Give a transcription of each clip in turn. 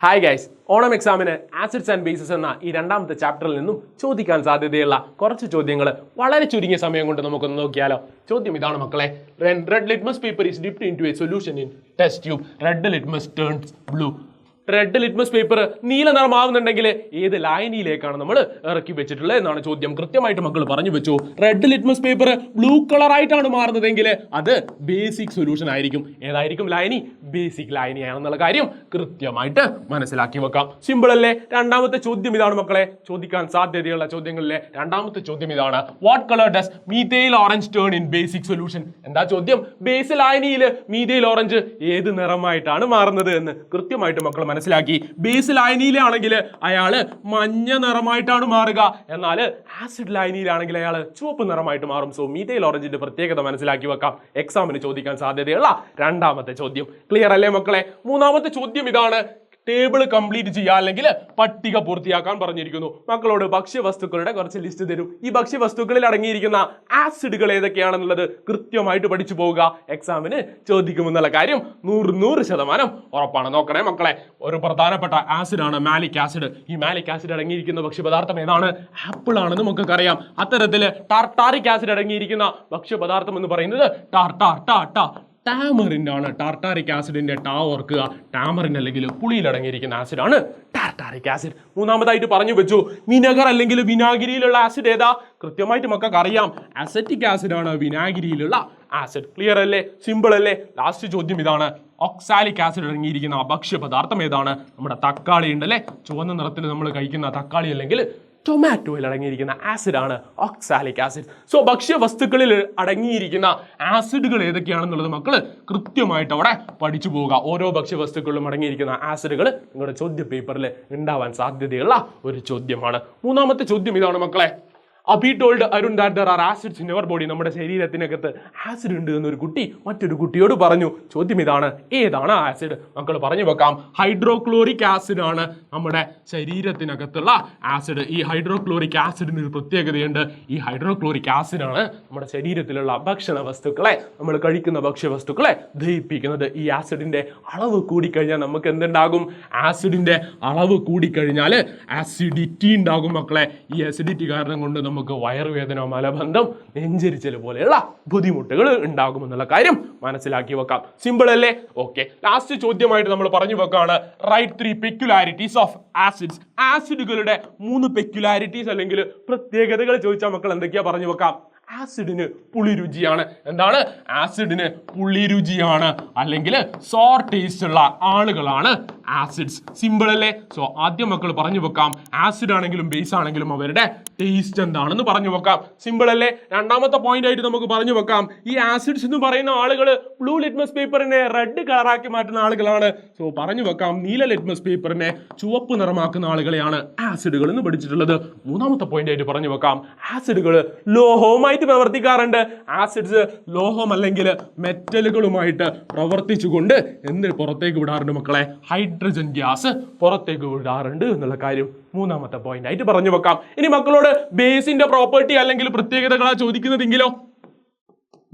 Hi guys, Onam എക്സാമിന് acids and bases എന്ന ഈ രണ്ടാമത്തെ ചാപ്റ്ററിൽ നിന്നും ചോദിക്കാൻ സാധ്യതയുള്ള കുറച്ച് ചോദ്യങ്ങൾ വളരെ ചുരുങ്ങിയ സമയം കൊണ്ട് നമുക്കൊന്ന് നോക്കിയാലോ. ചോദ്യം ഇതാണ് മക്കളെ. Red litmus paper is dipped into A solution in test tube. Red litmus turns blue. Red litmus paper നീല നിറമാവുന്നുണ്ടെങ്കിൽ ഏത് ലായനിയിലേക്കാണ് നമ്മൾ ഇറക്കി വെച്ചിട്ടുള്ളത് എന്നാണ് ചോദ്യം. കൃത്യമായിട്ട് മക്കൾ പറഞ്ഞു വെച്ചു. Red litmus paper blue colour ആയിട്ടാണ് മാറുന്നതെങ്കിൽ അത് ബേസിക് സൊല്യൂഷൻ ആയിരിക്കും. ഏതായിരിക്കും ലായനി? ബേസിക് ലായനിയാണെന്നുള്ള കാര്യം കൃത്യമായിട്ട് മനസ്സിലാക്കി വെക്കാം. സിമ്പിൾ അല്ലേ? രണ്ടാമത്തെ ചോദ്യം ഇതാണ് മക്കളെ. ചോദിക്കാൻ സാധ്യതയുള്ള ചോദ്യങ്ങളിലെ രണ്ടാമത്തെ ചോദ്യം ഇതാണ്. What colour does methyl orange turn in basic solution? എന്താ ചോദ്യം? ബേസ് ലായനിയിൽ മീഥൈൽ ഓറഞ്ച് ഏത് നിറമായിട്ടാണ് മാറുന്നത് എന്ന് കൃത്യമായിട്ട് മക്കൾ മനസ്സിലാക്കി. ബേസ് ലായനിയിലാണെങ്കിൽ അയാള് മഞ്ഞ നിറമായിട്ടാണ് മാറുക, എന്നാൽ ആസിഡ് ലായനിയിലാണെങ്കിൽ അയാൾ ചുവപ്പ് നിറമായിട്ട് മാറും. സോ മീഥൈൽ ഓറഞ്ചിന്റെ പ്രത്യേകത മനസ്സിലാക്കി വെക്കാം. എക്സാമിന് ചോദിക്കാൻ സാധ്യതയുള്ള രണ്ടാമത്തെ ചോദ്യം. ക്ലിയർ അല്ലേ മക്കളെ? മൂന്നാമത്തെ ചോദ്യം ഇതാണ്. ടേബിൾ കംപ്ലീറ്റ് ചെയ്യുക, അല്ലെങ്കിൽ പട്ടിക പൂർത്തിയാക്കാൻ പറഞ്ഞിരിക്കുന്നു. മക്കളോട് ഭക്ഷ്യവസ്തുക്കളുടെ കുറച്ച് ലിസ്റ്റ് തരും. ഈ ഭക്ഷ്യവസ്തുക്കളിൽ അടങ്ങിയിരിക്കുന്ന ആസിഡുകൾ ഏതൊക്കെയാണെന്നുള്ളത് കൃത്യമായിട്ട് പഠിച്ചു പോവുക. എക്സാമിന് ചോദിക്കുമെന്നുള്ള കാര്യം 100% ഉറപ്പാണ്. നോക്കണേ മക്കളെ, ഒരു പ്രധാനപ്പെട്ട ആസിഡാണ് മാലിക് ആസിഡ്. ഈ മാലിക് ആസിഡ് അടങ്ങിയിരിക്കുന്ന ഭക്ഷ്യപദാർത്ഥം ഏതാണ്? ആപ്പിൾ ആണെന്ന് നമുക്കറിയാം. അത്തരത്തില് ടാർട്ടാറിക് ആസിഡ് അടങ്ങിയിരിക്കുന്ന ഭക്ഷ്യപദാർത്ഥം എന്ന് പറയുന്നത് ടാമറിൻ ആണ്. ടാർട്ടാറിക് ആസിഡിന്റെ ടാ ഓർക്കുക. ടാമറിൻ അല്ലെങ്കിൽ പുളിയിൽ അടങ്ങിയിരിക്കുന്ന ആസിഡാണ് ടാർട്ടാറിക് ആസിഡ്. മൂന്നാമതായിട്ട് പറഞ്ഞു വെച്ചു, വിനെഗർ അല്ലെങ്കിൽ വിനാഗിരിയിലുള്ള ആസിഡ് ഏതാ? കൃത്യമായിട്ട് മക്കൾക്ക് അറിയാം. അസറ്റിക് ആസിഡ് ആണ് വിനാഗിരിയിലുള്ള ആസിഡ്. ക്ലിയർ അല്ലേ? സിമ്പിൾ അല്ലേ? ലാസ്റ്റ് ചോദ്യം ഇതാണ്. ഓക്സാലിക് ആസിഡ് അടങ്ങിയിരിക്കുന്ന ഭക്ഷ്യപദാർത്ഥം ഏതാണ്? നമ്മുടെ തക്കാളി ഉണ്ടല്ലേ, ചുവന്ന നിറത്തിൽ നമ്മൾ കഴിക്കുന്ന തക്കാളി അല്ലെങ്കിൽ ടൊമാറ്റോയിൽ അടങ്ങിയിരിക്കുന്ന ആസിഡാണ് ഓക്സാലിക് ആസിഡ്. സോ ഭക്ഷ്യവസ്തുക്കളിൽ അടങ്ങിയിരിക്കുന്ന ആസിഡുകൾ ഏതൊക്കെയാണെന്നുള്ളത് മക്കള് കൃത്യമായിട്ട് അവിടെ പഠിച്ചു പോവുക. ഓരോ ഭക്ഷ്യവസ്തുക്കളിലും അടങ്ങിയിരിക്കുന്ന ആസിഡുകൾ നിങ്ങളുടെ ചോദ്യ പേപ്പറിൽ ഉണ്ടാവാൻ സാധ്യതയുള്ള ഒരു ചോദ്യമാണ്. മൂന്നാമത്തെ ചോദ്യം ഇതാണ് മക്കളെ. Abhi told Arun that there are acids in your body. നമ്മുടെ ശരീരത്തിനകത്ത് ആസിഡ് ഉണ്ട് എന്നൊരു കുട്ടി മറ്റൊരു കുട്ടിയോട് പറഞ്ഞു. ചോദ്യം ഇതാണ്, ഏതാണ് ആസിഡ്? മക്കൾ പറഞ്ഞു വെക്കാം. ഹൈഡ്രോക്ലോറിക് ആസിഡ് ആണ് നമ്മുടെ ശരീരത്തിനകത്തുള്ള ആസിഡ്. ഈ ഹൈഡ്രോക്ലോറിക് ആസിഡിന് ഒരു പ്രത്യേകതയുണ്ട്. ഈ ഹൈഡ്രോക്ലോറിക് ആസിഡാണ് നമ്മുടെ ശരീരത്തിലുള്ള ഭക്ഷണ വസ്തുക്കളെ, നമ്മൾ കഴിക്കുന്ന ഭക്ഷ്യവസ്തുക്കളെ ദഹിപ്പിക്കുന്നത്. ഈ ആസിഡിന്റെ അളവ് കൂടിക്കഴിഞ്ഞാൽ നമുക്ക് എന്തുണ്ടാകും? ആസിഡിന്റെ അളവ് കൂടിക്കഴിഞ്ഞാൽ ആസിഡിറ്റി ഉണ്ടാകും മക്കളെ. ഈ ആസിഡിറ്റി കാരണം കൊണ്ട് നമുക്ക് വയറുവേദന, മലബന്ധം, നെഞ്ചരിച്ചൽ പോലെയുള്ള ബുദ്ധിമുട്ടുകൾ ഉണ്ടാകുമെന്നുള്ള കാര്യം മനസ്സിലാക്കി വെക്കാം. സിമ്പിൾ അല്ലേ? ഓക്കെ, ലാസ്റ്റ് ചോദ്യമായിട്ട് നമ്മൾ പറഞ്ഞു വെക്കാണ്. Right 3 peculiarities of acids. ആസിഡുകളുടെ 3 പെക്യുലാരിറ്റീസ് അല്ലെങ്കിൽ പ്രത്യേകതകൾ ചോദിച്ചാൽ മക്കൾ എന്തൊക്കെയാ പറഞ്ഞു വെക്കാം? ആസിഡിന് പുളിരുചിയാണ്. എന്താണ്? ആസിഡിന് പുളിരുചിയാണ്, അല്ലെങ്കിൽ സോർ ടേസ്റ്റ് ഉള്ള ആളുകളാണ് ആസിഡ്സ്. സിമ്പിൾ അല്ലേ? സോ ആദ്യം മക്കൾ പറഞ്ഞു വെക്കാം, ആസിഡ് ആണെങ്കിലും ബേസ് ആണെങ്കിലും അവരുടെ ടേസ്റ്റ് എന്താണെന്ന് പറഞ്ഞു വെക്കാം. സിമ്പിൾ അല്ലേ? രണ്ടാമത്തെ പോയിന്റ് ആയിട്ട് നമുക്ക് പറഞ്ഞു വെക്കാം, ഈ ആസിഡ്സ് എന്ന് പറയുന്ന ആളുകൾ ബ്ലൂ ലിറ്റ്മസ് പേപ്പറിനെ റെഡ് കളറാക്കി മാറ്റുന്ന ആളുകളാണ്. സോ പറഞ്ഞു വെക്കാം, നീല ലിറ്റ്മസ് പേപ്പറിനെ ചുവപ്പ് നിറമാക്കുന്ന ആളുകളെയാണ് ആസിഡുകൾ എന്ന് പഠിച്ചിട്ടുള്ളത്. മൂന്നാമത്തെ പോയിന്റ് ആയിട്ട് പറഞ്ഞു വെക്കാം, ആസിഡുകൾ ലോഹവുമായിട്ട് പ്രവർത്തിക്കാറുണ്ട്. ആസിഡ്സ് ലോഹം അല്ലെങ്കിൽ മെറ്റലുകളുമായിട്ട് പ്രവർത്തിച്ചുകൊണ്ട് എന്ത് പുറത്തേക്ക് വിടാറുണ്ട് മക്കളെ? ഹൈഡ്രജൻ ഗ്യാസ് പുറത്തേക്ക് വിടാറുണ്ട് എന്നുള്ള കാര്യം മൂന്നാമത്തെ പോയിന്റ് ആയിട്ട് പറഞ്ഞു വെക്കാം. ഇനി മക്കളോട് ബേസിന്റെ പ്രോപ്പർട്ടി അല്ലെങ്കിൽ പ്രത്യേകതകളാണ് ചോദിക്കുന്നതെങ്കിലോ?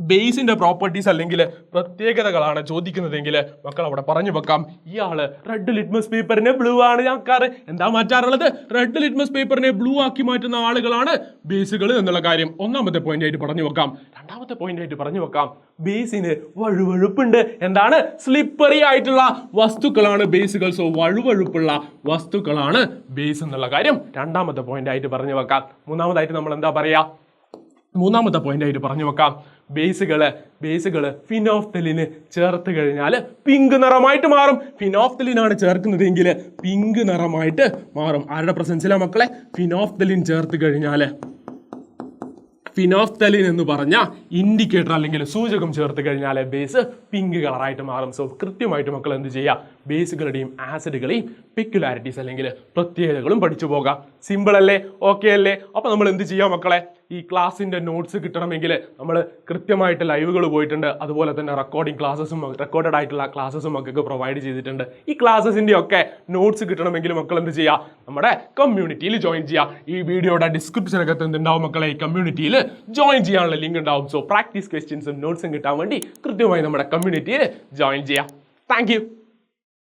ബേസിന്റെ പ്രോപ്പർട്ടീസ് അല്ലെങ്കിൽ പ്രത്യേകതകളാണ് ചോദിക്കുന്നതെങ്കിൽ മക്കൾ അവിടെ പറഞ്ഞു വെക്കാം, ഇയാള് റെഡ് ലിറ്റ്മസ് പേപ്പറിനെ ബ്ലൂ ആണ് ആക്കാറ്. എന്താ മാറ്റാറുള്ളത്? റെഡ് ലിറ്റ്മസ് പേപ്പറിനെ ബ്ലൂ ആക്കി മാറ്റുന്ന ആളുകളാണ് ബേസുകൾ എന്നുള്ള കാര്യം ഒന്നാമത്തെ പോയിന്റ് ആയിട്ട് പറഞ്ഞു വെക്കാം. രണ്ടാമത്തെ പോയിന്റ് ആയിട്ട് പറഞ്ഞു വെക്കാം, ബേസിന് വഴുവഴുപ്പുണ്ട്. എന്താണ്? സ്ലിപ്പറി ആയിട്ടുള്ള വസ്തുക്കളാണ് ബേസുകൾ. സോ വഴുവഴുപ്പുള്ള വസ്തുക്കളാണ് ബേസ് എന്നുള്ള കാര്യം രണ്ടാമത്തെ പോയിന്റ് ആയിട്ട് പറഞ്ഞു വെക്കാം. മൂന്നാമതായിട്ട് നമ്മൾ എന്താ പറയാ? മൂന്നാമത്തെ പോയിന്റ് ആയിട്ട് പറഞ്ഞു വെക്കാം, ബേസുകള് ഫിനോഫ്തലിന് ചേർത്ത് കഴിഞ്ഞാൽ പിങ്ക് നിറമായിട്ട് മാറും. ഫിനോഫ്തലിനാണ് ചേർക്കുന്നതെങ്കിൽ പിങ്ക് നിറമായിട്ട് മാറും. ആരുടെ പ്രസൻസിലാണ് മക്കളെ? ഫിനോഫ്തലിൻ ചേർത്ത് കഴിഞ്ഞാൽ, ഫിനോഫ്തലിൻ എന്ന് പറഞ്ഞ ഇൻഡിക്കേറ്റർ അല്ലെങ്കിൽ സൂചകം ചേർത്ത് കഴിഞ്ഞാൽ ബേസ് പിങ്ക് കളറായിട്ട് മാറും. സോ കൃത്യമായിട്ട് മക്കൾ എന്ത് ചെയ്യുക? ബേസുകളുടെയും ആസിഡുകളെയും പെക്യുലാരിറ്റീസ് അല്ലെങ്കിൽ പ്രത്യേകതകളും പഠിച്ചു പോകാം. സിമ്പിൾ അല്ലേ? ഓക്കെ അല്ലേ? അപ്പൊ നമ്മൾ എന്ത് ചെയ്യാം മക്കളെ? ഈ ക്ലാസ്സിന്റെ നോട്ട്സ് കിട്ടണമെങ്കിൽ നമ്മൾ കൃത്യമായിട്ട് ലൈവുകൾ പോയിട്ടുണ്ട്. അതുപോലെ തന്നെ റെക്കോർഡഡ് ആയിട്ടുള്ള ക്ലാസ്സസും മക്കൾക്ക് പ്രൊവൈഡ് ചെയ്തിട്ടുണ്ട്. ഈ ക്ലാസ്സസിന്റെ ഒക്കെ നോട്ട്സ് കിട്ടണമെങ്കിൽ മക്കൾ എന്ത് ചെയ്യുക? നമ്മുടെ കമ്മ്യൂണിറ്റിയിൽ ജോയിൻ ചെയ്യുക. ഈ വീഡിയോയുടെ ഡിസ്ക്രിപ്ഷനകത്ത് എന്തുണ്ടാവും മക്കളെ? ഈ കമ്മ്യൂണിറ്റിയിൽ ജോയിൻ ചെയ്യാനുള്ള ലിങ്ക് ഉണ്ടാവും. സോ പ്രാക്ടീസ് ക്വസ്റ്റ്യൻസും നോട്ട്സും കിട്ടാൻ വേണ്ടി കൃത്യമായി നമ്മുടെ കമ്മ്യൂണിറ്റിയിൽ ജോയിൻ ചെയ്യാം. Thank you.